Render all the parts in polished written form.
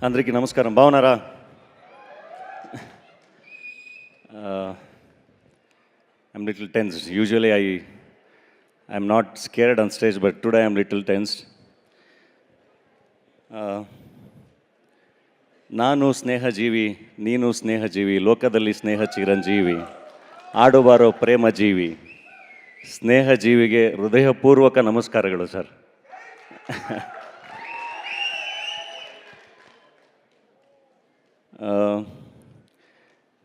అందరికీ నమస్కారం. బాగున్నారా? I'm little tense. Usually I'm not scared on stage, but today I'm little tensed. ನಾನು ಸ್ನೇಹಜೀವಿ, ನೀನು ಸ್ನೇಹಜೀವಿ, ಲೋಕದಲ್ಲಿ ಸ್ನೇಹ ಚಿರಂಜೀವಿ, ಆಡುಬಾರೋ ಪ್ರೇಮ ಜೀವಿ, ಸ್ನೇಹಜೀವಿಗೆ ಹೃದಯಪೂರ್ವಕ ನಮಸ್ಕಾರಗಳು sir.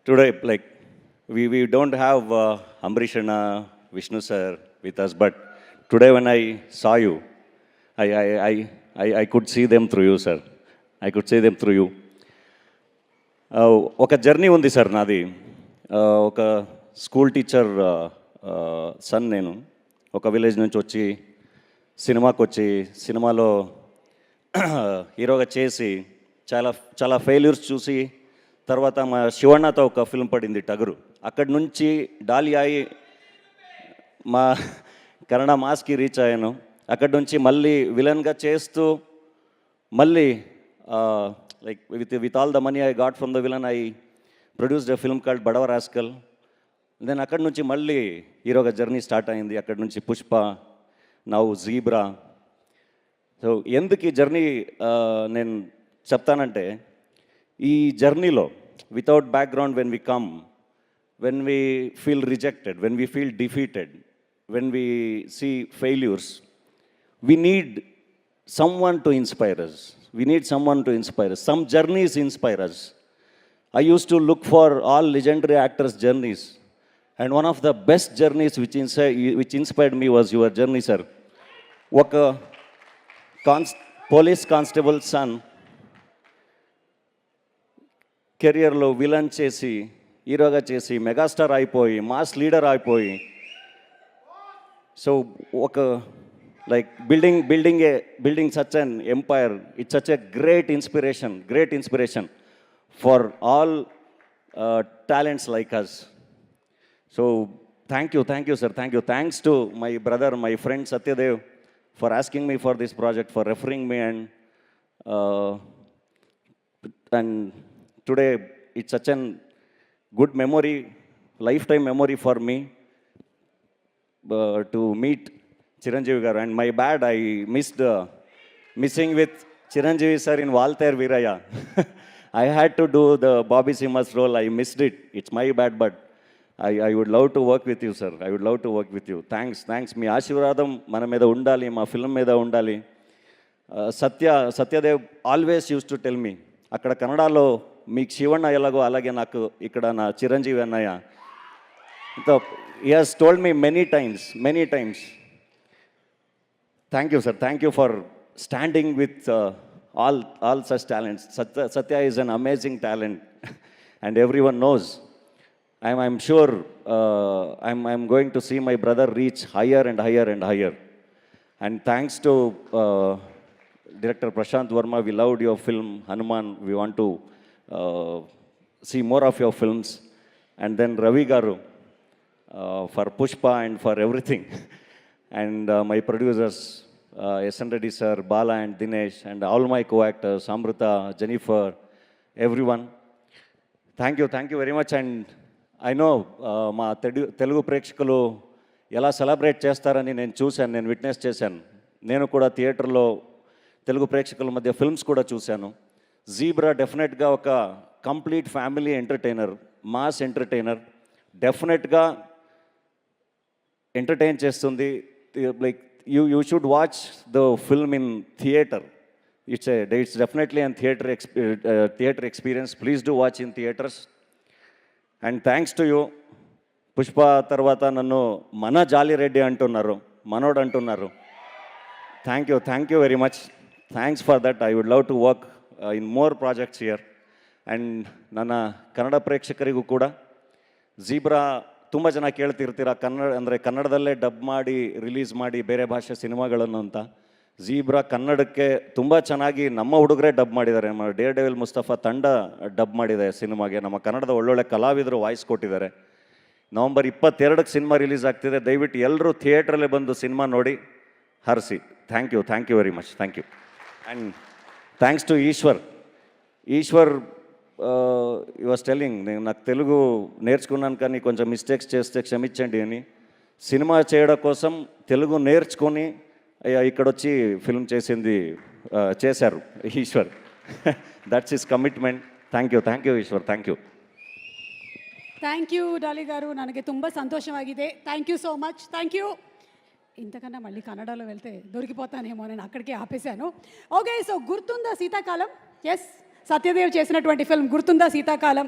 Today, like, we don't have Ambrish and Vishnu sir with us, but today when I saw you, I could see them through you, sir. I could see them through you. ఒక journey ఉంది sir నాది. ఒక school teacher sun నేను. ఒక village నుంచి వచ్చి సినిమాకి వచ్చి సినిమాలో హీరోగా చేసి చాలా చాలా ఫెయిల్యూర్స్ చూసి తర్వాత మా శివన్నతో ఒక ఫిల్మ్ పడింది టగరు. అక్కడి నుంచి డాలి అయి మా కన్నడ మాస్కి రీచ్ అయ్యాను. అక్కడి నుంచి మళ్ళీ విలన్గా చేస్తూ మళ్ళీ like with all the money I got from the villain, I produced a film called Badava Rascal. Then akkadi nunchi malli heroga journey start ayindi. Akkadi nunchi Pushpa, now Zebra. So enduku ee journey nen cheptanante ee journey lo without background, when we come, when we feel rejected, when we feel defeated, when we see failures, we need someone to inspire us. We need someone to inspire us. Some journeys inspire us. I used to look for all legendary actors' journeys. And one of the best journeys which inspired me was your journey, sir. Oka police constable son, కెరియర్లో villain చేసి హీరోగా చేసి megastar అయిపోయి mass leader అయిపోయి, so ఒక like building such an empire, it's such a great inspiration for all talents like us. So thank you sir, thank you. Thanks to my brother, my friend Satyadev, for asking me for this project, for referring me, and today it's such a good memory, lifetime memory for me to meet Chiranjeevi garu. And my bad, I missing with Chiranjeevi sir in Valter Viraya. I had to do the Bobby Simas role. I missed it. It's my bad, but I would love to work with you, sir. I would love to work with you. Thanks. మీ ఆశీర్వాదం మన మీద ఉండాలి, మా film మీద ఉండాలి. Satyadev always use to tell me, అక్కడ కన్నడలో మీకు శివన్న ఎలాగో అలాగే నాకు ఇక్కడ నా చిరంజీవి అన్నయ్య. So he has told me many times. Thank you, sir. Thank you for standing with all such talents. Satya is an amazing talent, and everyone knows. I'm sure I'm going to see my brother reach higher and higher. And thanks to Director Prashant Verma, we loved your film Hanuman. We want to see more of your films. And then Ravi Garu for Pushpa and for everything. And my producers, S.N. Reddy sir, Bala and Dinesh, and all my co-actors, Amrita, Jennifer, everyone. Thank you very much. And I know మా తెలుగు ప్రేక్షకులు ఎలా celebrate చేస్తారని నేను చూశాను, నేను witness చేశాను. నేను కూడా థియేటర్లో తెలుగు ప్రేక్షకుల మధ్య ఫిల్మ్స్ కూడా చూశాను. జీబ్రా డెఫినెట్గా ఒక complete family entertainer, mass entertainer, డెఫినెట్గా ఎంటర్టైన్ చేస్తుంది. Like you should watch the film in theater. It's definitely a theater experience. Please do watch in theaters. And thanks to you, Pushpa తర్వాత నన్ను మన జాలి రెడ్డి అంటున్నారు, మనోడు అంటున్నారు. Thank you very much. Thanks for that. I would love to work in more projects here. And ನನ್ನ ಕನ್ನಡ ಪ್ರೇಕ್ಷಕರಿಗೂ ಕೂಡ zebra ತುಂಬ ಜನ ಕೇಳ್ತಿರ್ತೀರ, ಕನ್ನಡದಲ್ಲೇ ಡಬ್ ಮಾಡಿ ರಿಲೀಸ್ ಮಾಡಿ ಬೇರೆ ಭಾಷೆ ಸಿನಿಮಾಗಳನ್ನು ಅಂತ. ಜೀಬ್ರಾ ಕನ್ನಡಕ್ಕೆ ತುಂಬ ಚೆನ್ನಾಗಿ ನಮ್ಮ ಹುಡುಗರೇ ಡಬ್ ಮಾಡಿದ್ದಾರೆ. ನಮ್ಮ ಡೇರ್ ಡೆವಿಲ್ ಮುಸ್ತಫಾ ತಂಡ ಡಬ್ ಮಾಡಿದೆ ಸಿನಿಮಾಗೆ. ನಮ್ಮ ಕನ್ನಡದ ಒಳ್ಳೊಳ್ಳೆ ಕಲಾವಿದರು ವಾಯ್ಸ್ ಕೊಟ್ಟಿದ್ದಾರೆ. ನವಂಬರ್ 22ಕ್ಕೆ ಸಿನಿಮಾ ರಿಲೀಸ್ ಆಗ್ತಿದೆ. ದಯವಿಟ್ಟು ಎಲ್ಲರೂ ಥಿಯೇಟ್ರಲ್ಲೇ ಬಂದು ಸಿನಿಮಾ ನೋಡಿ ಹರಿಸಿ. Thank you very much. Thank you. And thanks to Eshwar. Eshwar you was telling, నేను నాకు తెలుగు నేర్చుకున్నాను కానీ కొంచెం మిస్టేక్స్ చేస్తే క్షమించండి అని. సినిమా చేయడం కోసం తెలుగు నేర్చుకొని ఇక్కడ వచ్చి ఫిల్మ్ చేశారు Eshwar. That's his commitment. Thank you Eshwar, thank you. Thank you Daali garu, ನನಗೆ ತುಂಬ ಸಂತೋಷವಾಗಿದೆ. Thank you so much, thank you. ఇంతకన్నా మళ్ళీ కన్నడలో వెళ్తే దొరికిపోతానేమో నేను అక్కడికే ఆపేశాను. ఓకే, సో గుర్తుందా శీతాకాలం? ఎస్, సత్యదేవ్ చేసినటువంటి ఫిల్మ్ గుర్తుందా శీతాకాలం.